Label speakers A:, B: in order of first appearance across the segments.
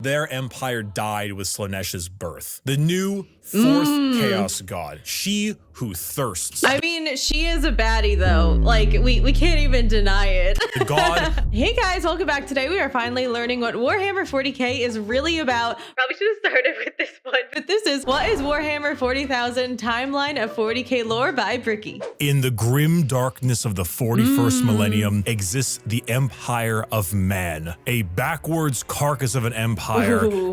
A: Their empire died with Slaaneish's birth. The new fourth chaos god. She who thirsts.
B: I mean, she is a baddie though. Like, we can't even deny it.
A: The god.
B: Hey guys, welcome back. Today we are finally learning what Warhammer 40k is really about. Probably should have started with this one, but this is What is Warhammer 40,000 Timeline of 40k Lore by Bricky.
A: In the grim darkness of the 41st millennium exists the Empire of Man, a backwards carcass of an empire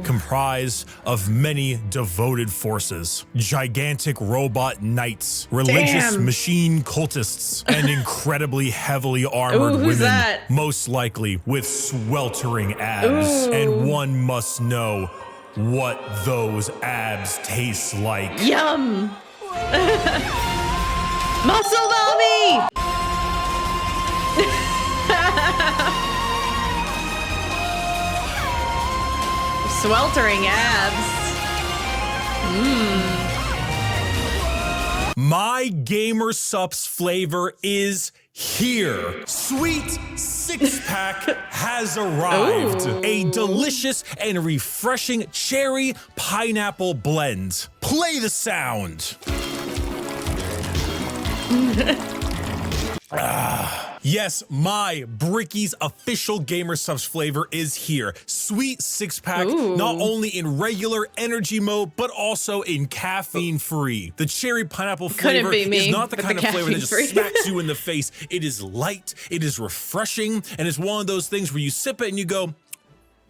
A: comprised of many devoted forces, gigantic robot knights, religious machine cultists, and incredibly heavily armored women, most likely with sweltering abs. And one must know what those abs taste like.
B: Yum! Muscle mommy! Sweltering abs.
A: My gamer sups flavor is here. Sweet six-pack has arrived. A delicious and refreshing cherry pineapple blend. Play the sound. Yes, my Bricky's official gamer subs flavor is here. Sweet six-pack, not only in regular energy mode, but also in caffeine-free. The cherry pineapple flavor is not the kind of flavor that just smacks you in the face. It is light, it is refreshing, and it's one of those things where you sip it and you go,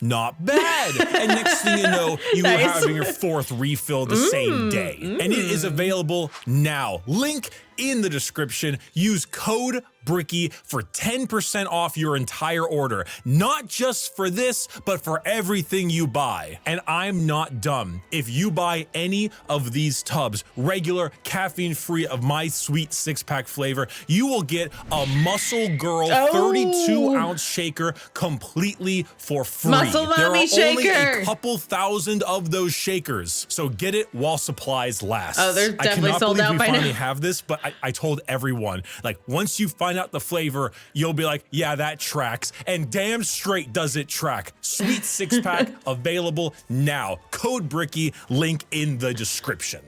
A: not bad. And next thing you know, you are having your fourth refill the same day. And it is available now. Link in the description. Use code Bricky for 10% off your entire order. Not just for this, but for everything you buy. And I'm not dumb. If you buy any of these tubs, regular, caffeine-free of my sweet six-pack flavor, you will get a Muscle Girl 32-ounce shaker completely for free.
B: Muscle Mommy shaker.
A: There are only a couple thousand of those shakers, so get it while supplies last.
B: Oh, they're definitely sold out by now.
A: I cannot believe we finally have this, but I told everyone, like, once you find out the flavor, you'll be like, yeah, that tracks. And damn straight does it track. Sweet six-pack available now. Code Bricky, link in the description.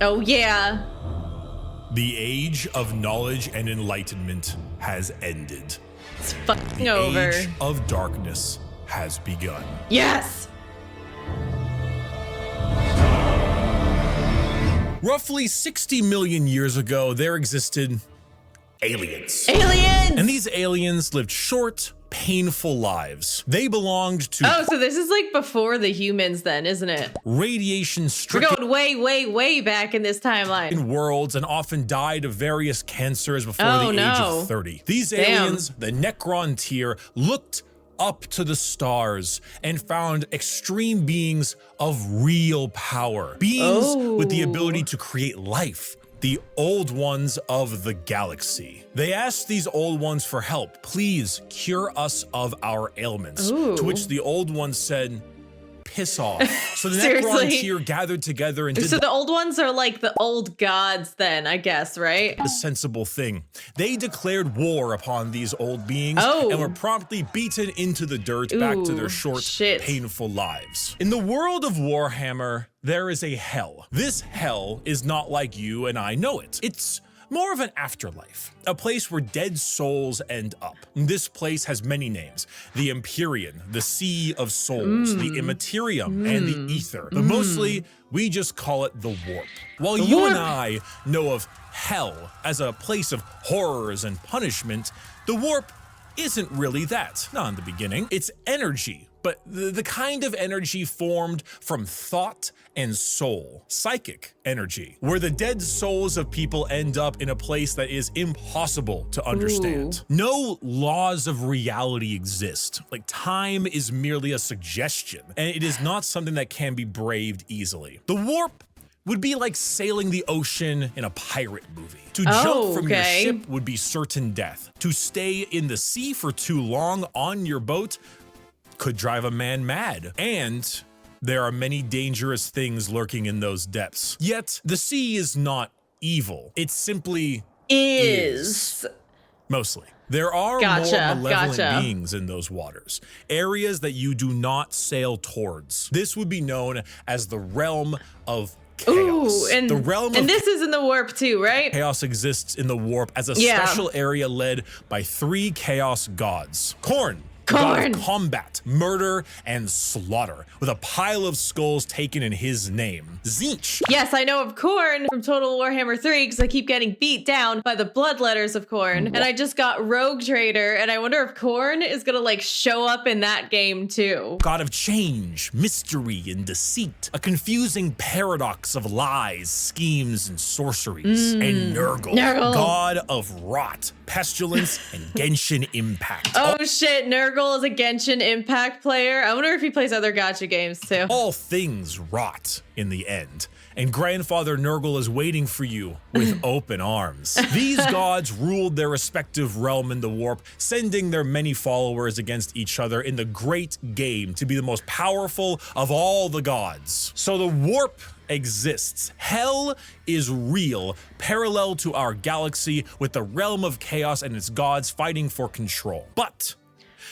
B: Oh yeah.
A: The age of knowledge and enlightenment has ended.
B: It's fucking over.
A: The age of darkness has begun.
B: Yes!
A: Roughly 60 million years ago, there existed aliens.
B: Aliens!
A: And these aliens lived short, painful lives. They belonged to—
B: Oh, so this is like before the humans then, isn't it?
A: Radiation-stricken—
B: We're going way back in this timeline.
A: —worlds and often died of various cancers before the age of 30. These aliens, the Necron tier, looked up to the stars and found extreme beings of real power. Beings with the ability to create life. The Old Ones of the galaxy. They asked these Old Ones for help. Please cure us of our ailments. To which the Old Ones said, piss off. So the Necron tier gathered together and did
B: the Old Ones are like the old gods then, I guess, right?
A: The sensible thing. They declared war upon these old beings and were promptly beaten into the dirt back to their short, painful lives. In the world of Warhammer, there is a hell. This hell is not like you and I know it. It's more of an afterlife, a place where dead souls end up. This place has many names: the Empyrean, the Sea of Souls, the Immaterium, and the Ether. But mostly, we just call it the Warp. While you and I know of hell as a place of horrors and punishment, the Warp isn't really that. Not in the beginning. It's energy. But the kind of energy formed from thought and soul, psychic energy, where the dead souls of people end up in a place that is impossible to understand. No laws of reality exist. Like, time is merely a suggestion, and it is not something that can be braved easily. The Warp would be like sailing the ocean in a pirate movie. To jump from your ship would be certain death. To stay in the sea for too long on your boat could drive a man mad. And There are many dangerous things lurking in those depths. Yet, the sea is not evil. It simply is. Mostly. There are more malevolent beings in those waters, areas that you do not sail towards. This would be known as the realm of chaos.
B: Ooh, and this is in the warp too, right?
A: Chaos exists in the warp as a special area led by 3 chaos gods. Khorne. God of combat, murder, and slaughter, with a pile of skulls taken in his name. Tzeentch.
B: Yes, I know of Khorne from Total Warhammer 3 because I keep getting beat down by the bloodletters of Khorne. And I just got Rogue Trader, and I wonder if Khorne is gonna like show up in that game too.
A: God of change, mystery, and deceit. A confusing paradox of lies, schemes, and sorceries. And Nurgle, God of rot, pestilence, and Genshin Impact.
B: Oh shit, Nurgle is a Genshin Impact player. I wonder if he plays other gacha games too.
A: All things rot in the end, and Grandfather Nurgle is waiting for you with open arms. These gods ruled their respective realm in the warp, sending their many followers against each other in the great game to be the most powerful of all the gods. So the warp exists. Hell is real, parallel to our galaxy, with the realm of chaos and its gods fighting for control. But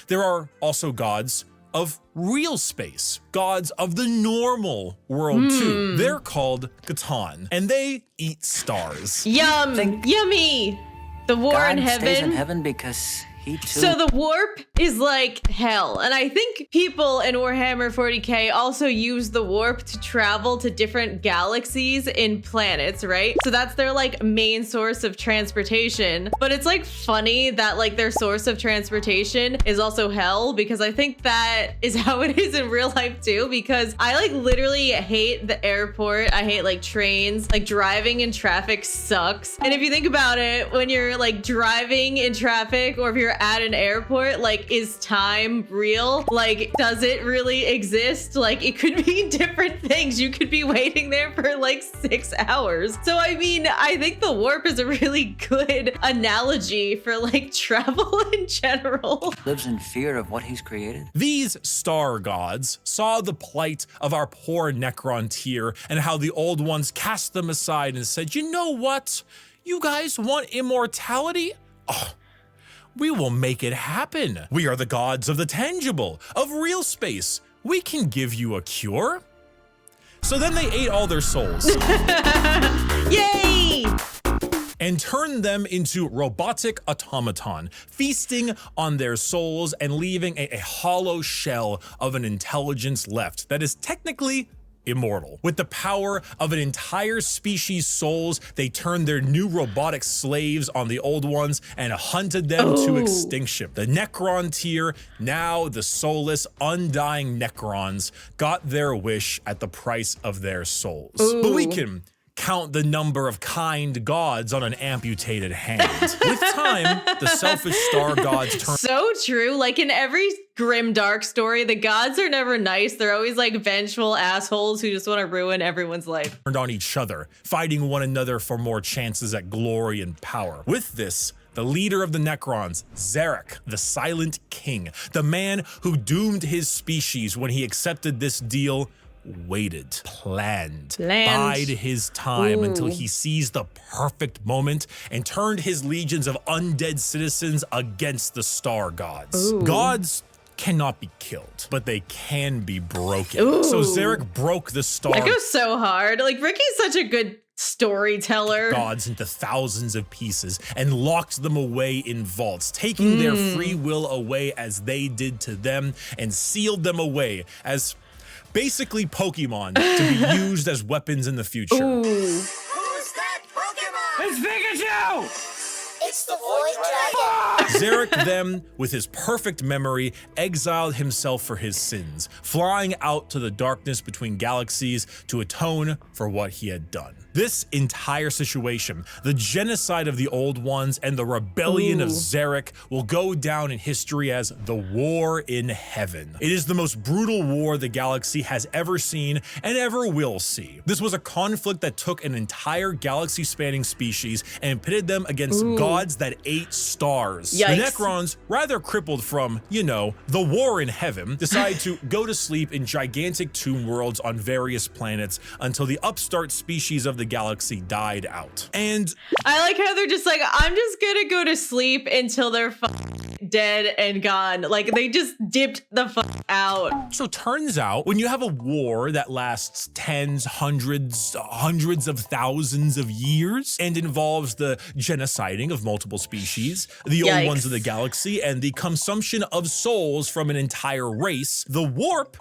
A: there are also gods of real space, gods of the normal world too. They're called Catan, and they eat stars.
B: Yummy. The war in heaven.
C: Stays in heaven because he too.
B: So the warp is like hell, and I think people in Warhammer 40k also use the warp to travel to different galaxies in planets, right? So that's their like main source of transportation. But it's like funny that like their source of transportation is also hell, because I think that is how it is in real life too, because I like literally hate the airport. I hate like trains. Like driving in traffic sucks. And if you think about it, when you're like driving in traffic, or if you're at an airport, like, is time real? Like, does it really exist? Like, it could be different things. You could be waiting there for like 6 hours. So I mean, I think the warp is a really good analogy for like travel in general.
C: Lives in fear of what he's created.
A: These star gods saw the plight of our poor Necron tier and how the old ones cast them aside and said, you know what? You guys want immortality? Oh, we will make it happen. We are the gods of the tangible, of real space. We can give you a cure. So then they ate all their souls.
B: Yay!
A: And turned them into robotic automaton, feasting on their souls and leaving a hollow shell of an intelligence left that is technically immortal. With the power of an entire species' souls, they turned their new robotic slaves on the old ones and hunted them to extinction. The Necron tier, now the soulless, undying Necrons, got their wish at the price of their souls. But we can count the number of kind gods on an amputated hand. With time, the selfish star gods turn—
B: So true. Like in every grim dark story, the gods are never nice. They're always like vengeful assholes who just want to ruin everyone's life.
A: Turned on each other, fighting one another for more chances at glory and power. With this, the leader of the Necrons, Zarek, the Silent King, the man who doomed his species when he accepted this deal, waited, planned, bide his time until he seized the perfect moment and turned his legions of undead citizens against the star gods. Gods cannot be killed, but they can be broken. So Zarek broke the star—
B: That goes so hard. Like, Ricky's such a good storyteller.
A: —gods into thousands of pieces and locked them away in vaults, taking their free will away as they did to them, and sealed them away as basically Pokemon to be used as weapons in the future.
D: Who's that Pokemon?
C: It's Pikachu!
D: It's the Void Dragon.
A: Zarek then, with his perfect memory, exiled himself for his sins, flying out to the darkness between galaxies to atone for what he had done. This entire situation, the genocide of the Old Ones and the rebellion of Zarek, will go down in history as the War in Heaven. It is the most brutal war the galaxy has ever seen and ever will see. This was a conflict that took an entire galaxy-spanning species and pitted them against gods gods that ate stars.
B: Yikes.
A: The Necrons, rather crippled from, you know, the war in heaven, decide to go to sleep in gigantic tomb worlds on various planets until the upstart species of the galaxy died out. And
B: I like how they're just like, I'm just gonna go to sleep until they're dead and gone. Like, they just dipped the out.
A: So turns out, when you have a war that lasts tens, hundreds of thousands of years and involves the genociding of multiple species, the old ones of the galaxy, and the consumption of souls from an entire race, the warp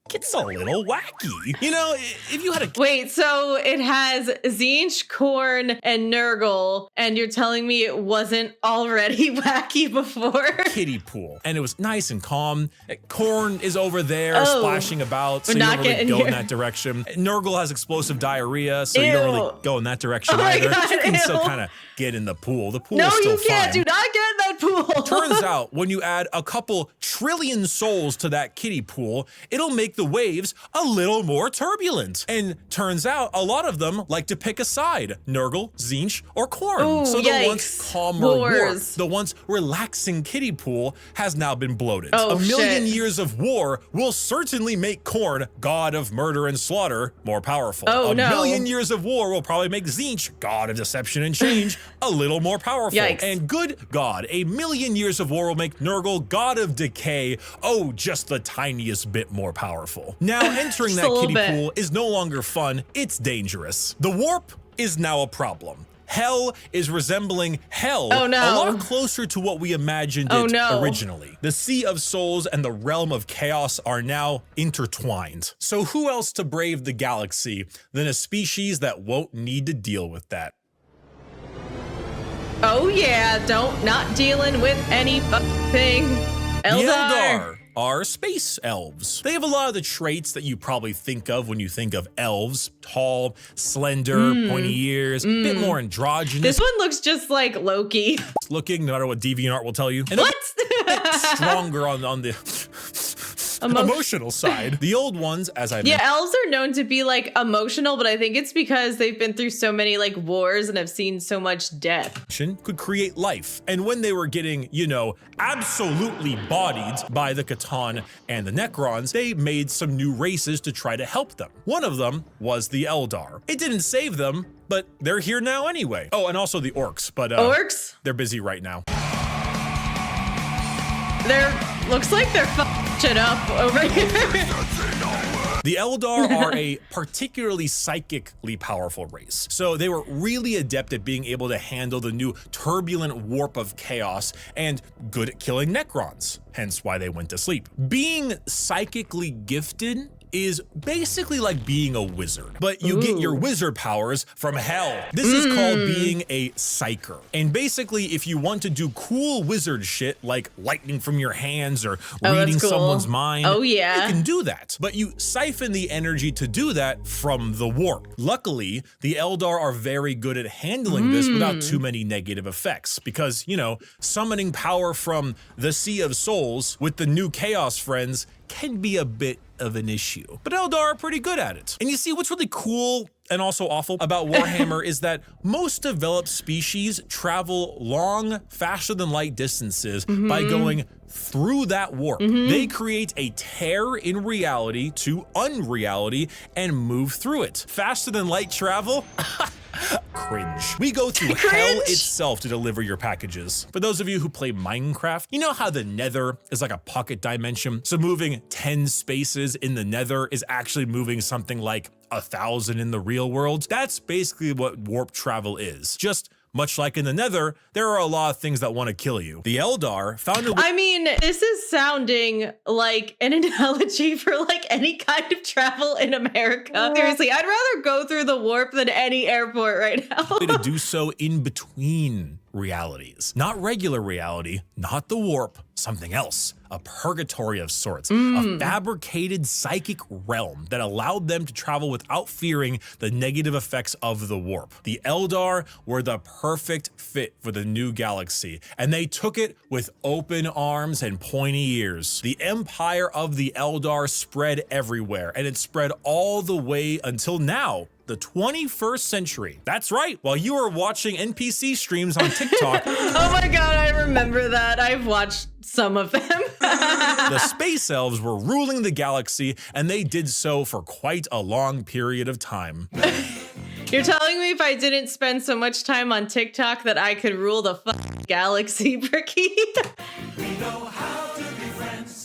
A: gets a little wacky. You know, if you had a—
B: Wait, so it has Tzeentch, Khorne, and Nurgle, and you're telling me it wasn't already wacky before?
A: Kiddie pool. And it was nice and calm. Khorne is over there splashing about, so you don't really go in that direction. Nurgle has explosive diarrhea, so you don't really go in that direction either.
B: God,
A: you can still kind of get in the pool. The pool
B: no,
A: is still
B: you can't.
A: fine.
B: Do not get in that pool.
A: Turns out, when you add a couple trillion souls to that kiddie pool, it'll make the waves a little more turbulent. And turns out, a lot of them like to pick a side: Nurgle, Tzeentch, or Khorne.
B: Ooh,
A: so the once calmer warp, the once relaxing kiddie pool, has now been bloated. A million years of war will certainly make Khorne, god of murder and slaughter, more powerful. A million years of war will probably make Tzeentch, god of deception and change, a little more powerful. And good God, a million years of war will make Nurgle, god of decay, just the tiniest bit more powerful. Now entering that kiddie pool is no longer fun, it's dangerous. The warp is now a problem. Hell is resembling hell a lot closer to what we imagined it originally. The Sea of Souls and the Realm of Chaos are now intertwined. So who else to brave the galaxy than a species that won't need to deal with that?
B: Oh yeah, not dealing with any thing.
A: Eldar are space elves. They have a lot of the traits that you probably think of when you think of elves: tall, slender, pointy ears, a bit more androgynous.
B: This one looks just like Loki.
A: Looking, no matter what DeviantArt will tell you. And
B: what?
A: Stronger on the emotional side. The old ones, as I mentioned.
B: Yeah, elves are known to be like emotional, but I think it's because they've been through so many like wars and have seen so much death.
A: Could create life. And when they were getting, you know, absolutely bodied by the Catan and the Necrons, they made some new races to try to help them. One of them was the Eldar. It didn't save them, but they're here now anyway. Oh, and also the orcs, but
B: orcs?
A: They're busy right now.
B: Looks like they're shit up over here.
A: The Eldar are a particularly psychically powerful race. So they were really adept at being able to handle the new turbulent warp of chaos and good at killing Necrons, hence why they went to sleep. Being psychically gifted is basically like being a wizard, but you get your wizard powers from hell. This is called being a psyker. And basically, if you want to do cool wizard shit like lightning from your hands or reading someone's mind, you can do that. But you siphon the energy to do that from the warp. Luckily, the Eldar are very good at handling this without too many negative effects, because, you know, summoning power from the Sea of Souls with the new Chaos friends can be a bit of an issue. But Eldar are pretty good at it. And you see, what's really cool and also awful about Warhammer is that most developed species travel long, faster than light distances by going through that warp. They create a tear in reality to unreality and move through it. Faster than light travel? Cringe. We go through hell itself to deliver your packages. For those of you who play Minecraft, you know how the Nether is like a pocket dimension? So moving 10 spaces in the Nether is actually moving something like 1,000 in the real world. That's basically what warp travel is. Just much like in the Nether, there are a lot of things that want to kill you. The Eldar found a—
B: I mean, this is sounding like an analogy for like any kind of travel in America. Seriously, I'd rather go through the warp than any airport right now.
A: to do so in between realities. Not regular reality, not the warp, something else. A purgatory of sorts, a fabricated psychic realm that allowed them to travel without fearing the negative effects of the warp. The Eldar were the perfect fit for the new galaxy, and they took it with open arms and pointy ears. The empire of the Eldar spread everywhere, and it spread all the way until now. the 21st century. That's right, while you were watching NPC streams on TikTok.
B: Oh my god, I remember that. I've watched some of them.
A: The space elves were ruling the galaxy, and they did so for quite a long period of time.
B: You're telling me if I didn't spend so much time on TikTok that I could rule the galaxy, Bricky?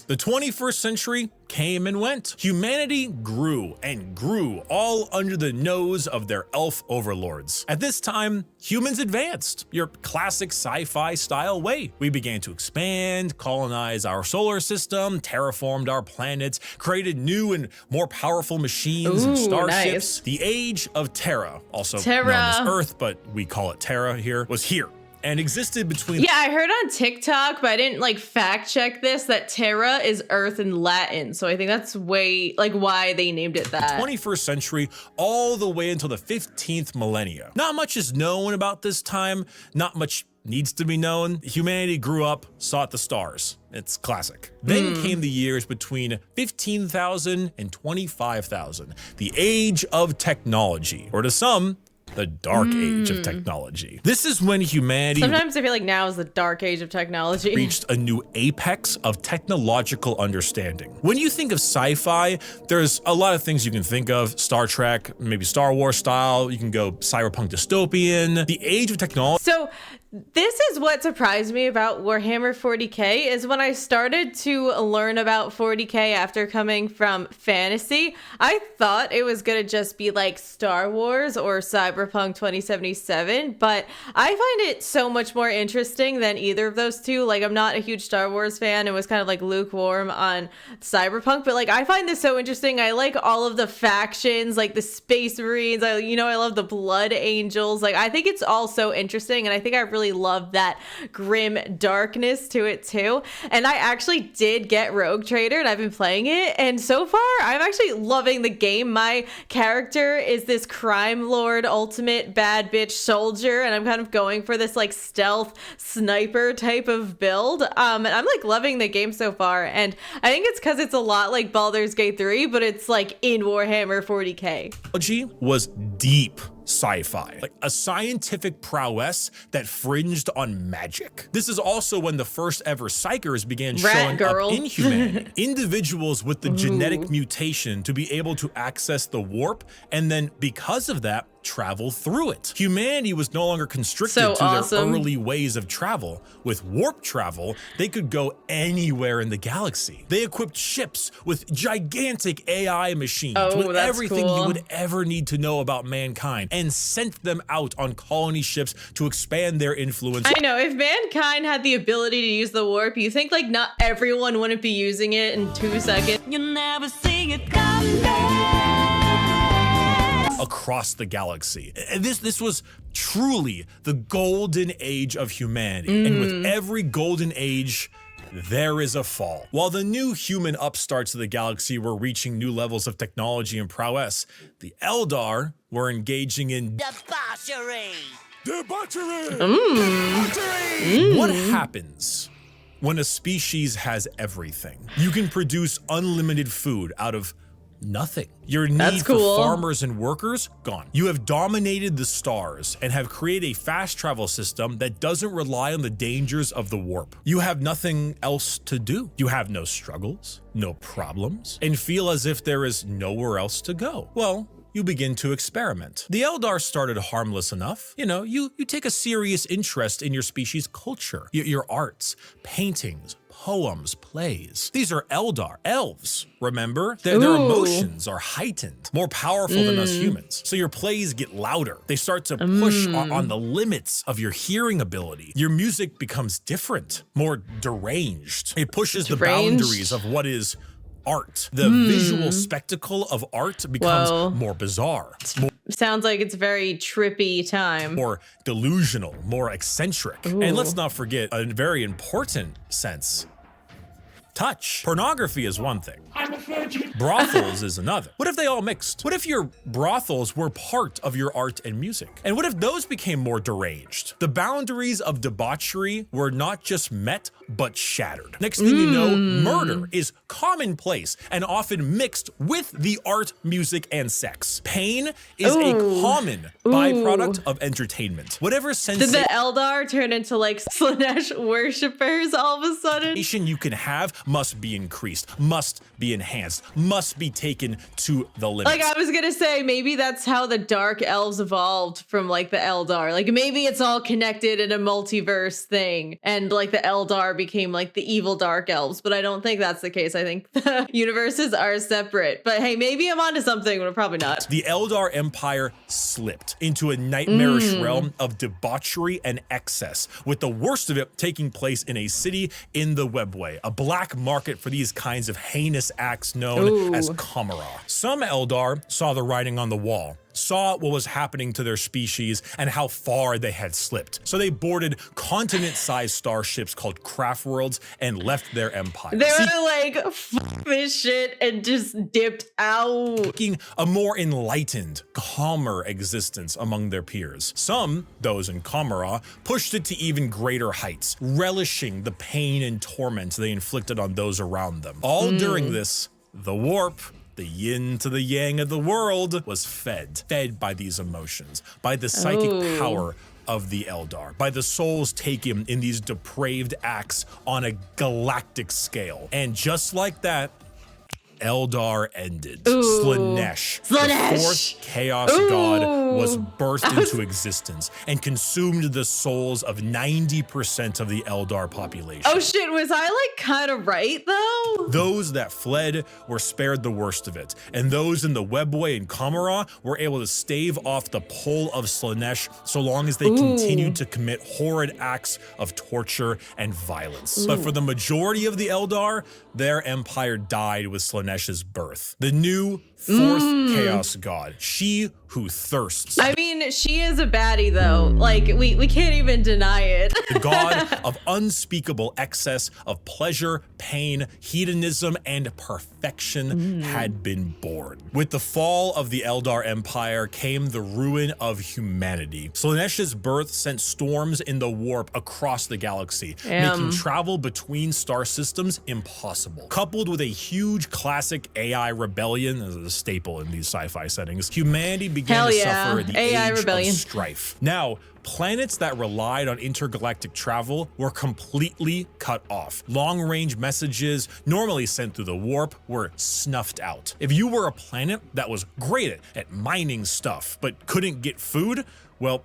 A: The 21st century came and went. Humanity grew and grew, all under the nose of their elf overlords. At this time, humans advanced, your classic sci-fi style way. We began to expand, colonize our solar system, terraformed our planets, created new and more powerful machines and starships.
B: Nice.
A: The Age of Terra, also known as Earth, but we call it Terra here, was here. And existed between—
B: Yeah, I heard on TikTok, but I didn't like fact check this, that Terra is Earth in Latin. So I think that's why they named it that.
A: The 21st century all the way until the 15th millennia. Not much is known about this time. Not much needs to be known. Humanity grew up, sought the stars. It's classic. Then came the years between 15,000 and 25,000. The Age of Technology, or to some, the Dark Age of Technology. This is when humanity—
B: Sometimes I feel like now is the Dark Age of technology.
A: Reached a new apex of technological understanding. When you think of sci-fi, there's a lot of things you can think of. Star Trek, maybe Star Wars style. You can go cyberpunk dystopian. The Age of Technology—
B: So this is what surprised me about Warhammer 40k is when I started to learn about 40k after coming from fantasy, I thought it was gonna just be like Star Wars or Cyberpunk 2077, but I find it so much more interesting than either of those two. Like, I'm not a huge Star Wars fan and was kind of like lukewarm on Cyberpunk, but like I find this so interesting. I like all of the factions, like the Space Marines. I love the Blood Angels. Like, I think it's all so interesting, and I think I really love that grim darkness to it too. And I actually did get Rogue Trader, and I've been playing it, and so far I'm actually loving the game. My character is this crime lord, ultimate bad bitch soldier, and I'm kind of going for this like stealth sniper type of build. And I'm like loving the game so far, and I think it's because it's a lot like Baldur's Gate 3, but it's like in Warhammer 40k.
A: Technology was deep sci-fi, like a scientific prowess that fringed on magic. This is also when the first ever psychers began showing up in humanity. Individuals with the genetic mutation to be able to access the warp, and then because of that, travel through it. Humanity was no longer constricted to their early ways of travel. With warp travel, they could go anywhere in the galaxy. They equipped ships with gigantic AI machines with everything you would ever need to know about mankind, and sent them out on colony ships to expand their influence.
B: I know, if mankind had the ability to use the warp, you think like not everyone wouldn't be using it in 2 seconds.
E: You'll never see it coming.
A: Across the galaxy. This was truly the golden age of humanity. And with every golden age, there is a fall. While the new human upstarts of the galaxy were reaching new levels of technology and prowess, the Eldar were engaging in
D: Debauchery!
A: What happens when a species has everything? You can produce unlimited food out of nothing. Your need for farmers and workers, gone. You have dominated the stars and have created a fast travel system that doesn't rely on the dangers of the warp. You have nothing else to do. You have no struggles, no problems, and feel as if there is nowhere else to go. Well, you begin to experiment. The Eldar started harmless enough. You take a serious interest in your species' culture, your arts, paintings, poems, plays. These are Eldar, elves, remember? Their emotions are heightened, more powerful than us humans. So your plays get louder. They start to push on the limits of your hearing ability. Your music becomes different, more deranged. It pushes the boundaries of what is art. The visual spectacle of art becomes more bizarre.
B: Sounds like it's a very trippy time.
A: More delusional, more eccentric. And let's not forget a very important sense. touch. Pornography is one thing. Brothels is another. What if they all mixed? What if your brothels were part of your art and music? And what if those became more deranged? The boundaries of debauchery were not just met, but shattered. Next thing you know, murder is commonplace and often mixed with the art, music, and sex. Pain is a common byproduct of entertainment. Whatever sense
B: did the Eldar turn into like Slaanesh worshippers all of a sudden?
A: You can have must be increased, must be enhanced, must be taken to the limit.
B: Like I was gonna say, maybe that's how the Dark Elves evolved from like the Eldar. Like maybe it's all connected in a multiverse thing, and like the Eldar became like the evil Dark Elves. But I don't think that's the case. I think the universes are separate. But hey, maybe I'm onto something, but probably not.
A: The Eldar Empire slipped into a nightmarish realm of debauchery and excess, with the worst of it taking place in a city in the Webway, a black market for these kinds of heinous acts known as Kamara. Some Eldar saw the writing on the wall, saw what was happening to their species and how far they had slipped. So they boarded continent-sized starships called craft worlds and left their empire.
B: They were like, fuck this shit, and just dipped out.
A: Seeking a more enlightened, calmer existence among their peers. Some, those in Kamara, pushed it to even greater heights, relishing the pain and torment they inflicted on those around them. All during this, the warp, the yin to the yang of the world, was fed by these emotions, by the psychic power of the Eldar, by the souls taken in these depraved acts on a galactic scale. And just like that, Eldar ended. Slaanesh, the fourth chaos god, was birthed into existence and consumed the souls of 90% of the Eldar population.
B: Oh shit, was I like kind of right though?
A: Those that fled were spared the worst of it, and those in the Webway and Kamara were able to stave off the pull of Slaanesh so long as they continued to commit horrid acts of torture and violence. But for the majority of the Eldar, their empire died with Slaanesh's birth. The new fourth chaos god, she who thirsts.
B: I mean, she is a baddie though. Like we can't even deny it.
A: The god of unspeakable excess of pleasure, pain, hedonism, and perfection had been born. With the fall of the Eldar Empire came the ruin of humanity. Slaanesh's birth sent storms in the warp across the galaxy, making travel between star systems impossible. Coupled with a huge classic AI rebellion, as a staple in these sci-fi settings, humanity began to suffer the
B: AI
A: Age
B: rebellion.
A: of Strife. Now, planets that relied on intergalactic travel were completely cut off. Long-range messages, normally sent through the warp, were snuffed out. If you were a planet that was great at mining stuff, but couldn't get food, well,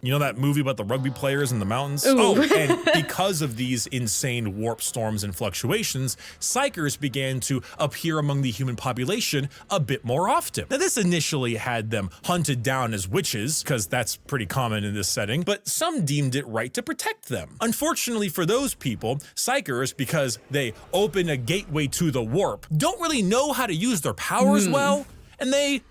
A: you know that movie about the rugby players in the mountains? And because of these insane warp storms and fluctuations, psykers began to appear among the human population a bit more often. Now, this initially had them hunted down as witches, because that's pretty common in this setting, but some deemed it right to protect them. Unfortunately for those people, psykers, because they open a gateway to the warp, don't really know how to use their powers well, and they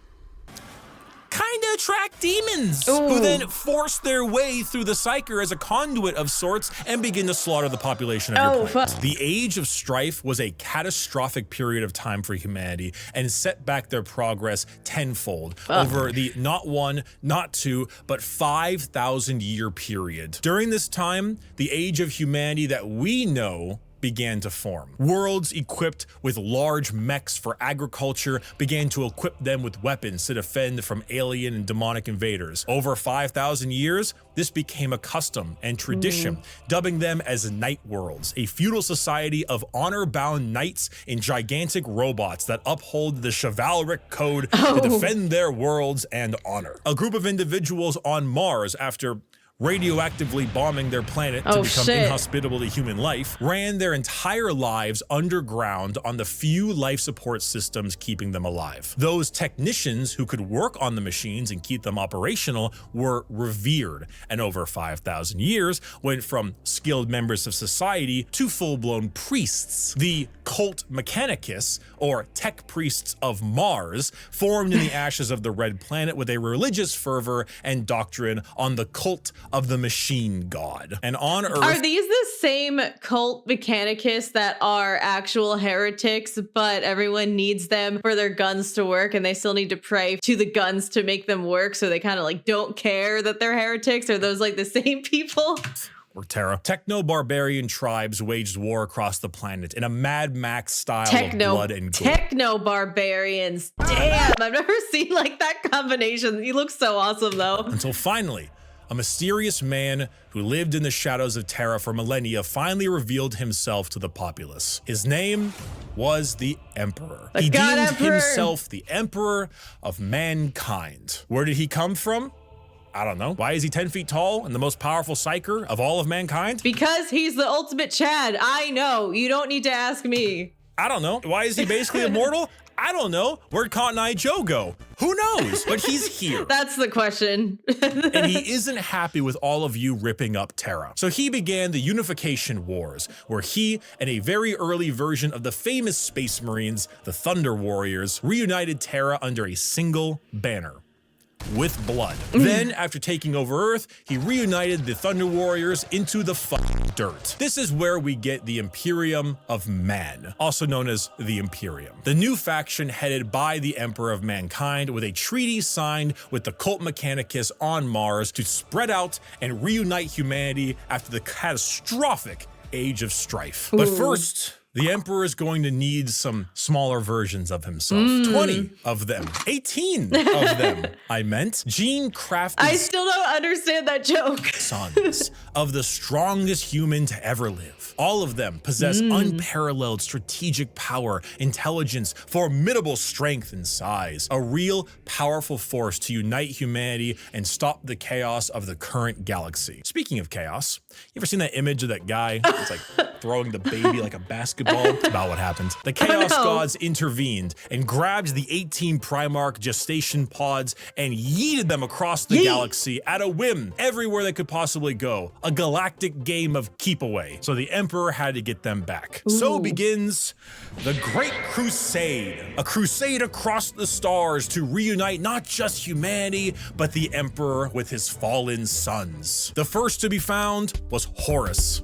A: kind of attract demons who then force their way through the psyker as a conduit of sorts and begin to slaughter the population of your planet. The Age of Strife was a catastrophic period of time for humanity and set back their progress tenfold over the not one, not two, but 5,000 year period. During this time, the age of humanity that we know began to form. Worlds equipped with large mechs for agriculture began to equip them with weapons to defend from alien and demonic invaders. Over 5,000 years, this became a custom and tradition, dubbing them as night worlds, a feudal society of honor-bound knights in gigantic robots that uphold the chivalric code to defend their worlds and honor. A group of individuals on Mars, after radioactively bombing their planet to become inhospitable to human life, ran their entire lives underground on the few life support systems keeping them alive. Those technicians who could work on the machines and keep them operational were revered, and over 5,000 years went from skilled members of society to full-blown priests. The cult Mechanicus, or tech priests of Mars, formed in the ashes of the Red Planet with a religious fervor and doctrine on the cult of the machine god. And on Earth—
B: Are these the same cult Mechanicus that are actual heretics, but everyone needs them for their guns to work and they still need to pray to the guns to make them work, so they kind of like don't care that they're heretics? Are those like the same people?
A: Or Terra. Techno-barbarian tribes waged war across the planet in a Mad Max style of blood and gore.
B: Techno-barbarians. Damn, I've never seen like that combination. He looks so awesome though.
A: Until finally, a mysterious man who lived in the shadows of Terra for millennia finally revealed himself to the populace. His name was the Emperor. He deemed himself the Emperor of mankind. Where did he come from? I don't know. Why is he 10 feet tall and the most powerful psyker of all of mankind?
B: Because he's the ultimate Chad. I know. You don't need to ask me.
A: I don't know. Why is he basically immortal? I don't know. Where'd Cotton Eye Joe go? Who knows? But he's here.
B: That's the question.
A: And he isn't happy with all of you ripping up Terra. So he began the Unification Wars, where he and a very early version of the famous Space Marines, the Thunder Warriors, reunited Terra under a single banner. With blood. Then, after taking over Earth, he reunited the Thunder Warriors into the fucking dirt. This is where we get the Imperium of Man, also known as the Imperium. The new faction headed by the Emperor of Mankind, with a treaty signed with the Cult Mechanicus on Mars to spread out and reunite humanity after the catastrophic Age of Strife. But first, the Emperor is going to need some smaller versions of himself. 20 of them. 18 of them, I meant. Gene-crafted—
B: I still don't understand that joke.
A: Sons of the strongest human to ever live. All of them possess unparalleled strategic power, intelligence, formidable strength and size. A real powerful force to unite humanity and stop the chaos of the current galaxy. Speaking of chaos, you ever seen that image of that guy that's like throwing the baby like a basketball? It's about what happened. The Chaos Gods intervened and grabbed the 18 Primarch gestation pods and yeeted them across the galaxy at a whim, everywhere they could possibly go. A galactic game of keep away. So the Emperor had to get them back. So begins the Great Crusade, a crusade across the stars to reunite not just humanity, but the Emperor with his fallen sons. The first to be found was Horus.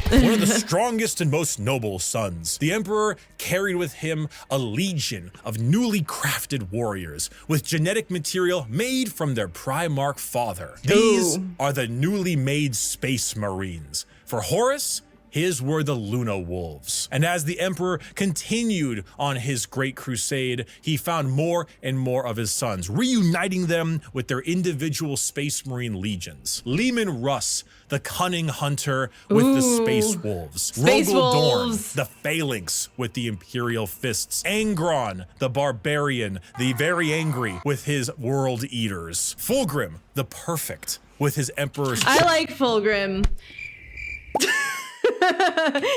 A: One of the strongest and most noble sons. The Emperor carried with him a legion of newly crafted warriors with genetic material made from their Primarch father. These are the newly made Space Marines. For Horus, his were the Luna Wolves. And as the Emperor continued on his Great Crusade, he found more and more of his sons, reuniting them with their individual Space Marine legions. Leman Russ, the cunning hunter with the Space Wolves. Rogel Dorn, the Phalanx with the Imperial Fists. Angron, the Barbarian, the very angry with his World Eaters. Fulgrim, the Perfect, with his Emperor's—
B: I like Fulgrim.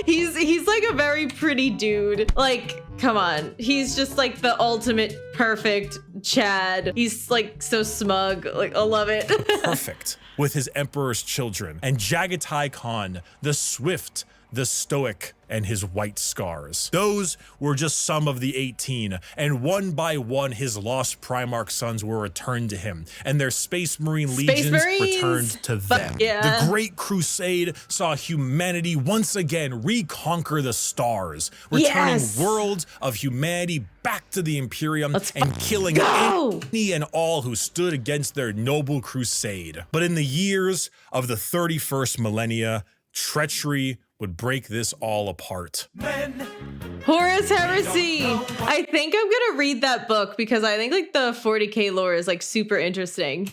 B: He's like a very pretty dude. Like, come on. He's just like the ultimate perfect Chad. He's like so smug. Like, I love it.
A: Perfect with his Emperor's children. And Jagatai Khan, the Swift, the Stoic, and his white scars. Those were just some of the 18, and one by one his lost Primarch sons were returned to him, and their Space Marine legions returned to them. The Great Crusade saw humanity once again reconquer the stars, returning worlds of humanity back to the Imperium and killing any and all who stood against their noble crusade. But in the years of the 31st millennia, treachery would break this all apart.
B: Horus Heresy. I think I'm gonna read that book because I think like the 40k lore is like super interesting.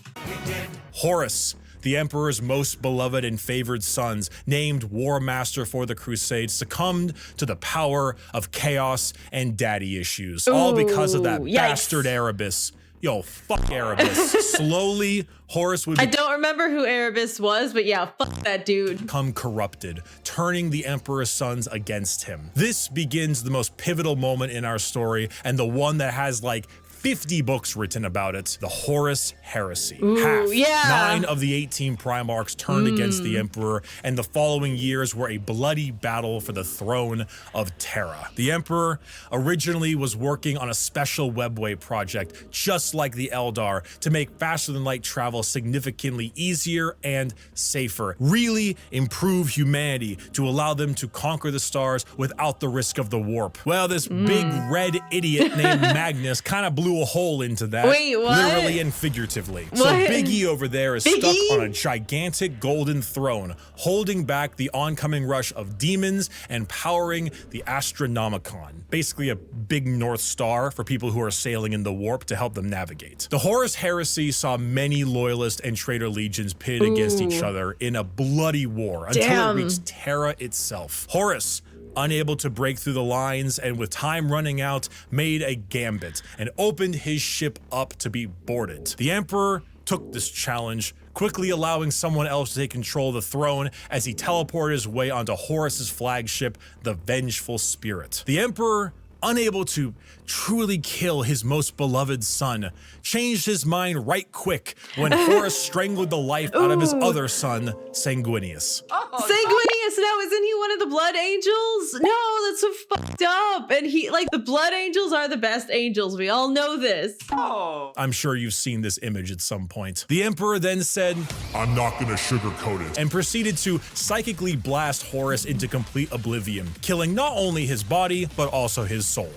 A: Horus, the Emperor's most beloved and favored sons, named War Master for the Crusade, succumbed to the power of chaos and daddy issues. All because of that bastard Erebus. Yo, fuck Erebus. Slowly, Horus would—
B: I don't remember who Erebus was, but yeah, fuck that dude.
A: Become corrupted, turning the Emperor's sons against him. This begins the most pivotal moment in our story, and the one that has like 50 books written about it. The Horus Heresy.
B: Ooh,
A: Half,
B: yeah.
A: 9 of the 18 Primarchs turned against the Emperor, and the following years were a bloody battle for the throne of Terra. The Emperor originally was working on a special webway project, just like the Aeldari, to make faster-than-light travel significantly easier and safer. Really improve humanity to allow them to conquer the stars without the risk of the warp. Well, this big red idiot named Magnus kind of blew a hole into that.
B: Wait, what?
A: Literally and figuratively. So Big E over there is stuck on a gigantic golden throne, holding back the oncoming rush of demons and powering the Astronomicon. Basically a big North Star for people who are sailing in the warp to help them navigate. The Horus Heresy saw many loyalist and traitor legions pitted against each other in a bloody war until it reached Terra itself. Horus, unable to break through the lines and with time running out, made a gambit and opened his ship up to be boarded. The Emperor took this challenge, quickly allowing someone else to take control of the throne as he teleported his way onto Horus's flagship, the Vengeful Spirit. The Emperor, unable to truly kill his most beloved son, changed his mind right quick when Horus strangled the life out of his other son, Sanguinius.
B: Sanguinius, now isn't he one of the Blood Angels? No, that's so fucked up. And he, like, the Blood Angels are the best angels. We all know this.
A: I'm sure you've seen this image at some point. The Emperor then said, "I'm not gonna sugarcoat it," and proceeded to psychically blast Horus into complete oblivion, killing not only his body, but also his soul.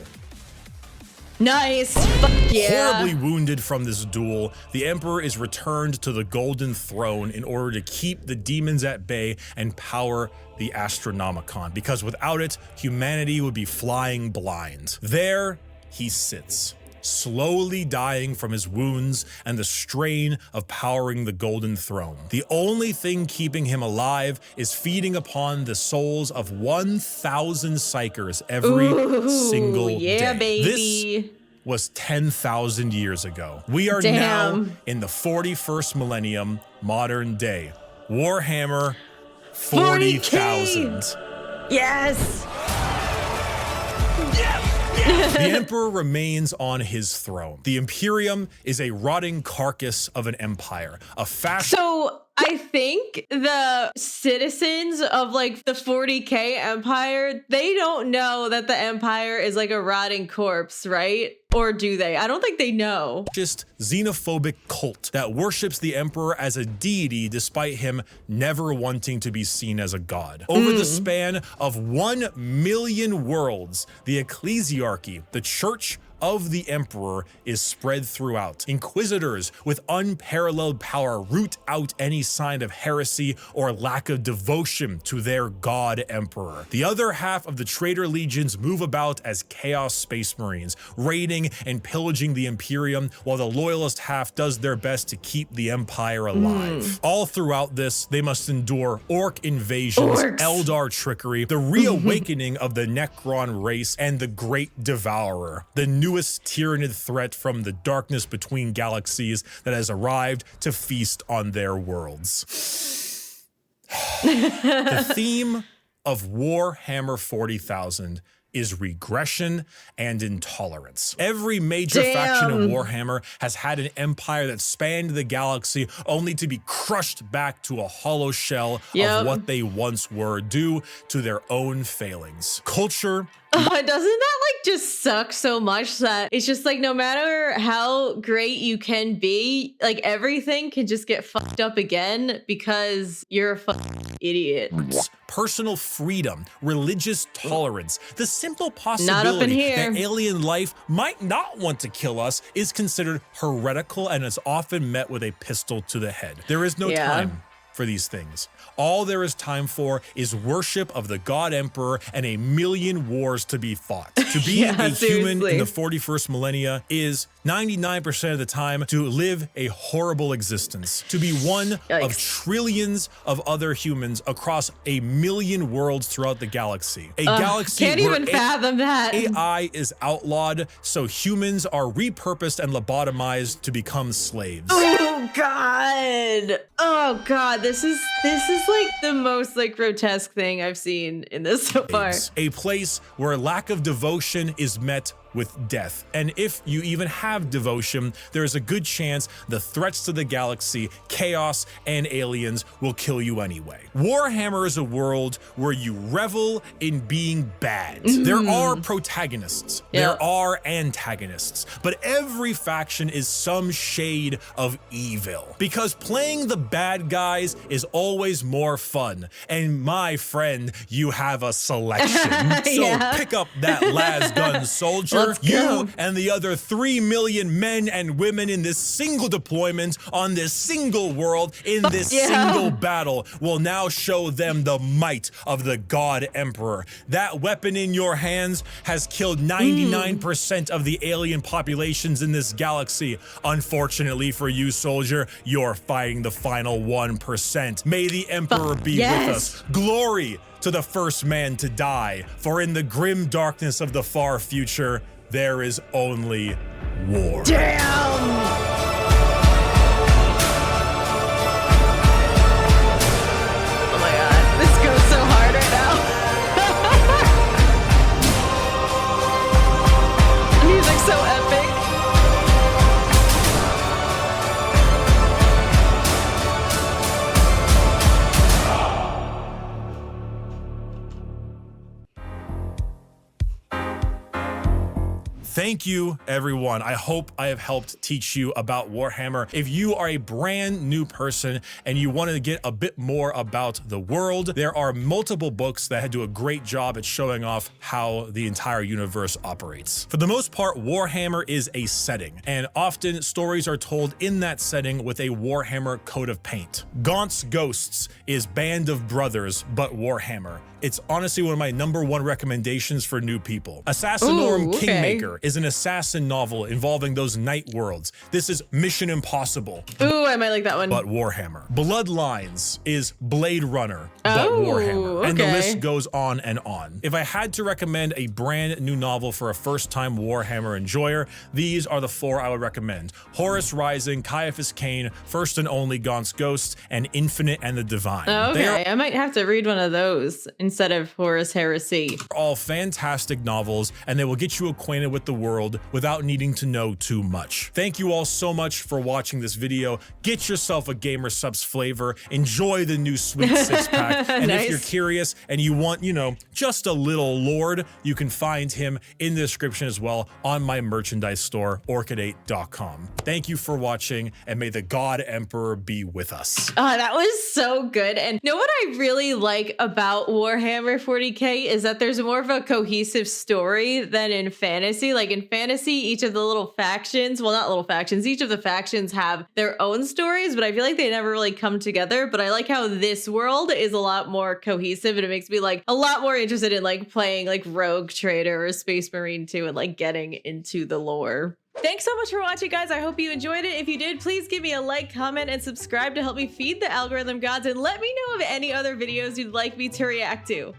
B: Nice. Fuck yeah.
A: Horribly wounded from this duel, the Emperor is returned to the Golden Throne in order to keep the demons at bay and power the Astronomicon, because without it, humanity would be flying blind. There he sits, slowly dying from his wounds and the strain of powering the Golden Throne. The only thing keeping him alive is feeding upon the souls of 1,000 Psykers every single day.
B: Baby.
A: This was 10,000 years ago. We are now in the 41st millennium, modern day. Warhammer 40,000.
B: Yes.
A: The Emperor remains on his throne. The Imperium is a rotting carcass of an empire, a fascist.
B: So I think the citizens of like the 40K Empire, they don't know that the Empire is like a rotting corpse, right? Or do they? I don't think they know.
A: Just xenophobic cult that worships the Emperor as a deity despite him never wanting to be seen as a god. Over the span of 1 million worlds, the ecclesiarchy, the church of the Emperor, is spread throughout. Inquisitors with unparalleled power root out any sign of heresy or lack of devotion to their god Emperor. The other half of the traitor legions move about as Chaos Space Marines, raiding and pillaging the Imperium, while the loyalist half does their best to keep the Empire alive. All throughout this, they must endure Orc invasions, Eldar trickery, the reawakening of the Necron race, and the Great Devourer, the newest tyrannid threat from the darkness between galaxies that has arrived to feast on their worlds. The theme of Warhammer 40,000 is regression and intolerance. Every major faction of Warhammer has had an empire that spanned the galaxy only to be crushed back to a hollow shell of what they once were due to their own failings. Culture.
B: Doesn't that like just suck so much that it's just like no matter how great you can be, like everything can just get fucked up again because you're a fucking idiot.
A: Personal freedom, religious tolerance, the simple possibility that alien life might not want to kill us is considered heretical and is often met with a pistol to the head. There is no time for these things. All there is time for is worship of the God Emperor and a million wars to be fought. To be a human in the 41st millennia is 99% of the time to live a horrible existence. To be one of trillions of other humans across a million worlds throughout the galaxy. A galaxy
B: can't even fathom that.
A: AI is outlawed, so humans are repurposed and lobotomized to become slaves.
B: Oh God. Oh God. This is like the most like grotesque thing I've seen in this so far.
A: A place where lack of devotion is met with death. And if you even have devotion, there is a good chance the threats to the galaxy, chaos, and aliens will kill you anyway. Warhammer is a world where you revel in being bad. There are protagonists, there are antagonists, but every faction is some shade of evil. Because playing the bad guys is always more fun. And my friend, you have a selection. So pick up that lasgun soldier. You and the other 3 million men and women in this single deployment on this single world in this single battle will now show them the might of the God Emperor. That weapon in your hands has killed 99% of the alien populations in this galaxy. Unfortunately for you, soldier, you're fighting the final 1%. May the Emperor be with us. Glory to the first man to die, for in the grim darkness of the far future, there is only war.
B: Damn!
A: Thank you, everyone. I hope I have helped teach you about Warhammer. If you are a brand new person and you want to get a bit more about the world, there are multiple books that do a great job at showing off how the entire universe operates. For the most part, Warhammer is a setting, and often stories are told in that setting with a Warhammer coat of paint. Gaunt's Ghosts is Band of Brothers, but Warhammer. It's honestly one of my #1 recommendations for new people. Assassinorum Kingmaker is an assassin novel involving those night worlds. This is Mission Impossible.
B: Ooh, I might like that one.
A: But Warhammer. Bloodlines is Blade Runner, but Warhammer. And the list goes on and on. If I had to recommend a brand new novel for a first-time Warhammer enjoyer, these are the 4 I would recommend. Horus Rising, Caiaphas Cain, First and Only Gaunt's Ghost, and Infinite and the Divine.
B: Okay, I might have to read one of those instead of Horus Heresy.
A: All fantastic novels, and they will get you acquainted with the world without needing to know too much. Thank you all so much for watching this video. Get yourself a Gamer Subs flavor. Enjoy the new sweet 6-pack. And if you're curious and you want, you know, just a little lord, you can find him in the description as well on my merchandise store, orchid8.com. Thank you for watching, and may the God Emperor be with us.
B: That was so good. And you know what I really like about Warhammer 40K is that there's more of a cohesive story than in fantasy. Like in fantasy, each of the little factions, well, not little factions, each of the factions have their own stories, but I feel like they never really come together. But I like how this world is a lot more cohesive, and it makes me like a lot more interested in like playing like Rogue Trader or Space Marine 2 and like getting into the lore. Thanks so much for watching, guys. I hope you enjoyed it. If you did, please give me a like, comment, and subscribe to help me feed the algorithm gods, and let me know of any other videos you'd like me to react to.